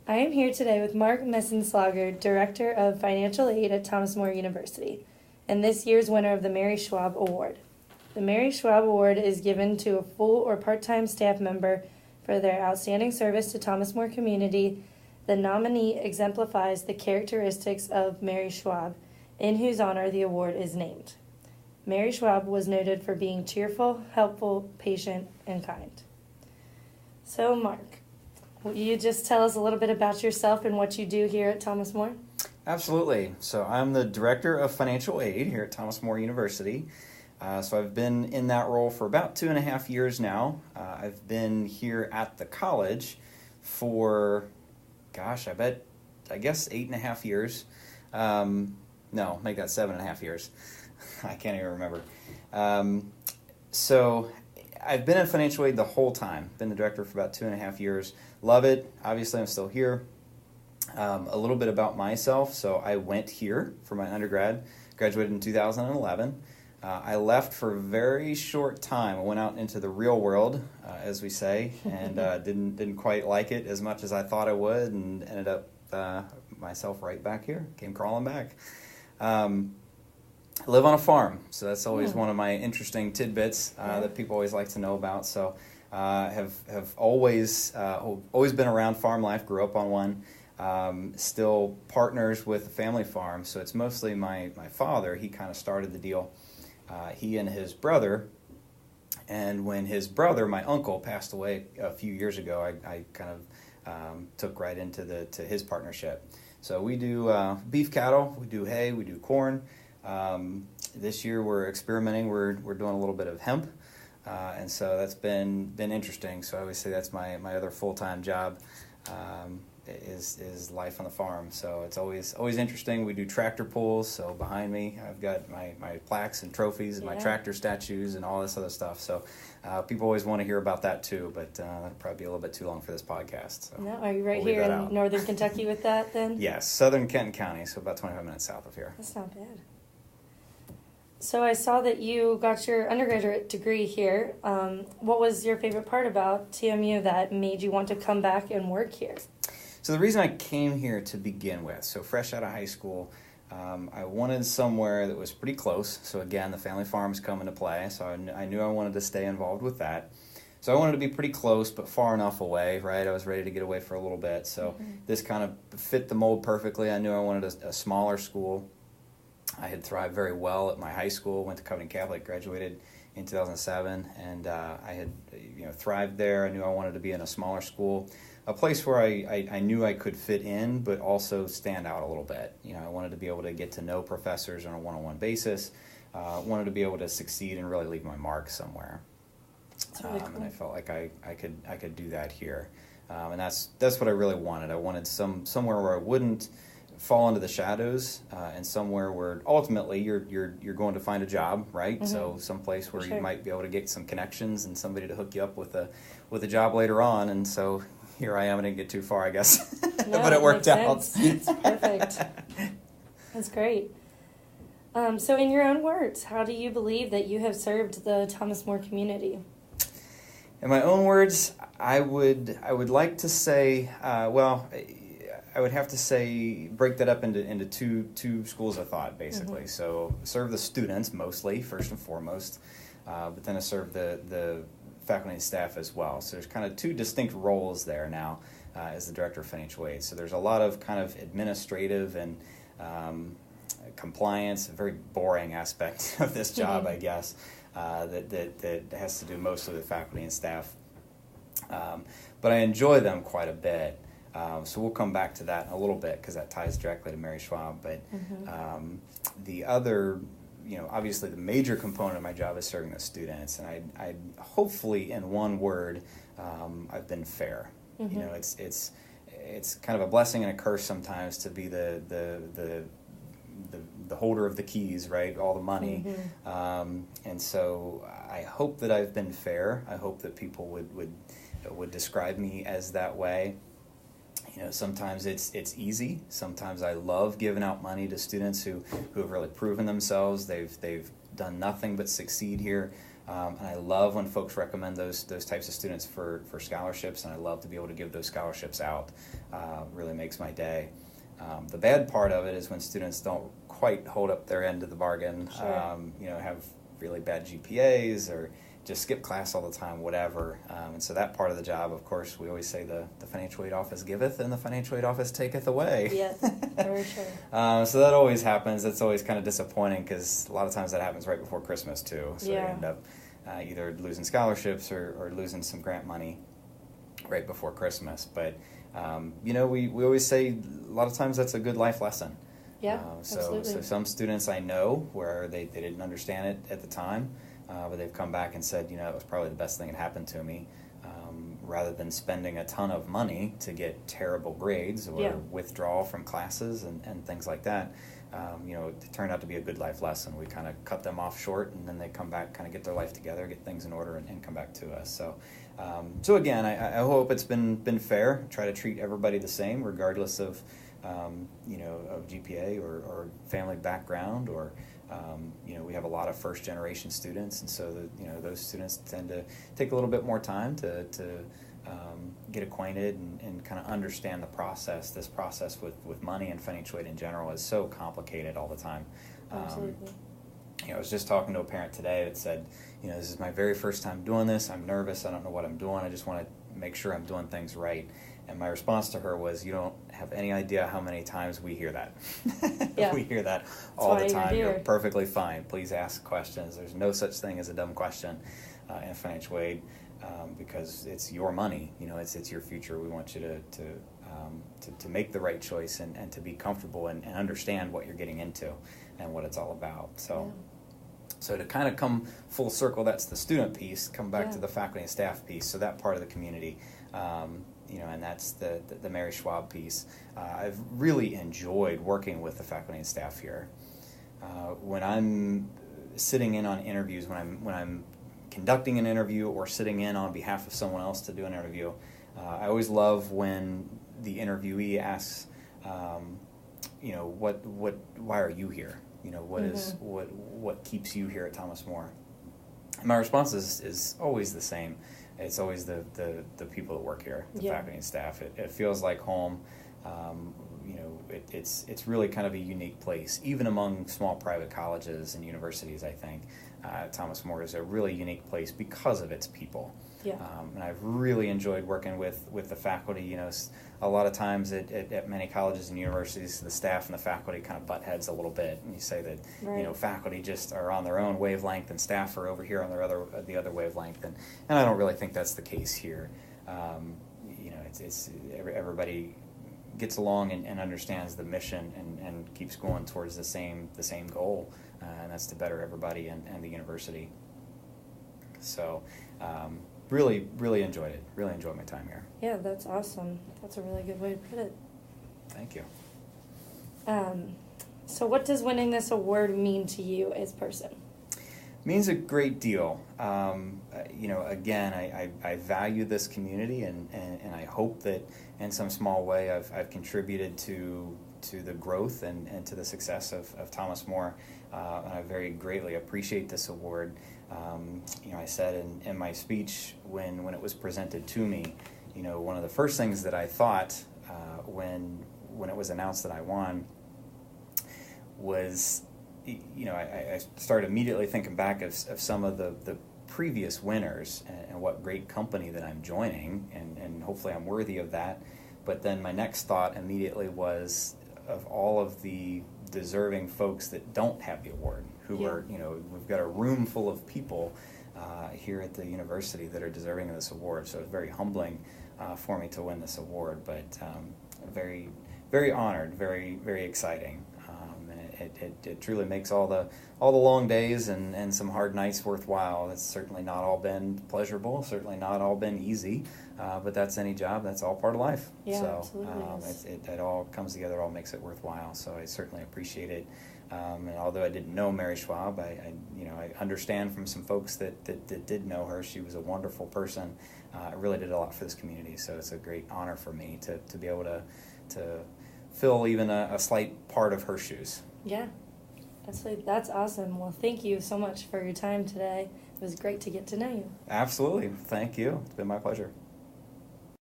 I am here today with Mark Messingschlager, Director of Financial Aid at Thomas More University, and this year's winner of the Mary Schwab Award. The Mary Schwab Award is given to a full or part-time staff member for their outstanding service to Thomas More community. The nominee exemplifies the characteristics of Mary Schwab, in whose honor the award is named. Mary Schwab was noted for being cheerful, helpful, patient, and kind. So, Mark, will you just tell us a little bit about yourself and what you do here at Thomas More? Absolutely. So I'm the Director of Financial Aid here at Thomas More University. So I've been in that role for about 2.5 years now. I've been here at the college for, I guess 8.5 years. No, make that 7.5 years. I can't even remember. So I've been in financial aid the whole time. Been the director for about 2.5 years. Love it. Obviously, I'm still here. A little bit about myself. So I went here for my undergrad, graduated in 2011. I left for a very short time. I went out into the real world, as we say, and didn't quite like it as much as I thought I would, and ended up myself right back here. Came crawling back. I live on a farm, so that's always one of my interesting tidbits that people always like to know about. So have always been around farm life, grew up on one, still partners with the family farm. So it's mostly my father. He kind of started the deal, he and his brother. And when his brother, my uncle, passed away a few years ago, I kind of took right into his partnership. So we do beef cattle, we do hay, we do corn. This year we're experimenting. We're doing a little bit of hemp, and so that's been interesting. So I always say that's my other full-time job, is life on the farm. So it's always interesting. We do tractor pulls. So behind me I've got my plaques and trophies and my tractor statues and all this other stuff. So people always want to hear about that too, but that'll probably be a little bit too long for this podcast. So no, are you right here in northern Kentucky with that then? Yes, southern Kenton County, so about 25 minutes south of here. That's not bad. So I saw that you got your undergraduate degree here. What was your favorite part about TMU that made you want to come back and work here? So the reason I came here to begin with, so fresh out of high school, I wanted somewhere that was pretty close. So again, the family farms come into play, so I knew I wanted to stay involved with that. So I wanted to be pretty close, but far enough away, right? I was ready to get away for a little bit. So this kind of fit the mold perfectly. I knew I wanted a smaller school. I had thrived very well at my high school, went to Covenant Catholic, graduated in 2007, and I had thrived there. I knew I wanted to be in a smaller school, a place where I knew I could fit in, but also stand out a little bit. I wanted to be able to get to know professors on a one-on-one basis, wanted to be able to succeed and really leave my mark somewhere. That's really cool. And I felt like I could do that here, and that's what I really wanted. I wanted somewhere where I wouldn't fall into the shadows, and somewhere where ultimately you're going to find a job, right? Mm-hmm. So someplace where you might be able to get some connections and somebody to hook you up with a job later on. And so here I am. I didn't get too far, I guess, no, but it worked out. It's perfect. That's great. So in your own words, how do you believe that you have served the Thomas More community? In my own words, I would like to say, I would have to say break that up into two schools of thought, basically. Mm-hmm. So serve the students mostly, first and foremost, but then I serve the faculty and staff as well. So there's kind of two distinct roles there now as the Director of Financial Aid. So there's a lot of kind of administrative and compliance, a very boring aspect of this job, I guess, that has to do mostly with faculty and staff. But I enjoy them quite a bit. So we'll come back to that in a little bit because that ties directly to Mary Schwab. But the other, obviously the major component of my job is serving the students. And I hopefully, in one word, I've been fair. Mm-hmm. It's kind of a blessing and a curse sometimes to be the holder of the keys, right? All the money. Mm-hmm. And so I hope that I've been fair. I hope that people would describe me as that way. Sometimes it's easy. Sometimes I love giving out money to students who have really proven themselves. They've done nothing but succeed here. And I love when folks recommend those types of students for scholarships, and I love to be able to give those scholarships out. Really makes my day. The bad part of it is when students don't quite hold up their end of the bargain, Sure. have really bad GPAs or just skip class all the time, whatever. And so that part of the job, of course, we always say the financial aid office giveth and the financial aid office taketh away. Yes, for sure. So that always happens. It's always kind of disappointing because a lot of times that happens right before Christmas too. So you end up either losing scholarships or losing some grant money right before Christmas. But, we always say a lot of times that's a good life lesson. Yeah, So absolutely. some students I know where they didn't understand it at the time, but they've come back and said, it was probably the best thing that happened to me. Rather than spending a ton of money to get terrible grades or withdrawal from classes and things like that, it turned out to be a good life lesson. We kind of cut them off short, and then they come back, kind of get their life together, get things in order, and come back to us. So again, I hope it's been fair. Try to treat everybody the same, regardless of of GPA or family background, or we have a lot of first generation students, and so those students tend to take a little bit more time to get acquainted and kind of understand the process. This process with money and financial aid in general is so complicated all the time. Absolutely. I was just talking to a parent today that said, this is my very first time doing this. I'm nervous. I don't know what I'm doing. I just want to make sure I'm doing things right. And my response to her was, you don't have any idea how many times we hear that. Yeah. We hear that all the time. You're perfectly fine. Please ask questions. There's no such thing as a dumb question in financial aid, because it's your money. It's your future. We want you to make the right choice and to be comfortable and understand what you're getting into and what it's all about. So to kind of come full circle, that's the student piece. Come back to the faculty and staff piece. So that part of the community. And that's the Mary Schwab piece. I've really enjoyed working with the faculty and staff here. When I'm sitting in on interviews, when I'm conducting an interview or sitting in on behalf of someone else to do an interview, I always love when the interviewee asks, why are you here? What keeps you here at Thomas More? And my response is always the same. It's always the people that work here, the faculty and staff. It feels like home. It's really kind of a unique place, even among small private colleges and universities. I think Thomas More is a really unique place because of its people. Yeah. And I've really enjoyed working with the faculty. A lot of times at many colleges and universities, the staff and the faculty kind of butt heads a little bit, and you say that faculty just are on their own wavelength and staff are over here on the other wavelength, and I don't really think that's the case here. It's everybody gets along and understands the mission and keeps going towards the same goal, and that's to better everybody and the university. So. Really, really enjoyed it. Really enjoyed my time here. Yeah, that's awesome. That's a really good way to put it. Thank you. So what does winning this award mean to you as a person? Means a great deal. Again, I value this community, and I hope that in some small way I've contributed to the growth and to the success of Thomas More. And I very greatly appreciate this award. I said in my speech when it was presented to me, one of the first things that I thought when it was announced that I won was, I started immediately thinking back of some of the previous winners and what great company that I'm joining, and hopefully I'm worthy of that. But then my next thought immediately was of all of the deserving folks that don't have the award, who are, we've got a room full of people here at the university that are deserving of this award. So it's very humbling for me to win this award, but very, very honored, very, very exciting. And it truly makes all the long days and some hard nights worthwhile. It's certainly not all been pleasurable, certainly not all been easy, but that's any job. That's all part of life. Yeah, so absolutely. it all comes together, all makes it worthwhile. So I certainly appreciate it. And although I didn't know Mary Schwab, I understand from some folks that did know her. She was a wonderful person. Really did a lot for this community. So it's a great honor for me to be able to fill even a slight part of her shoes. Yeah, that's awesome. Well, thank you so much for your time today. It was great to get to know you. Absolutely. Thank you. It's been my pleasure.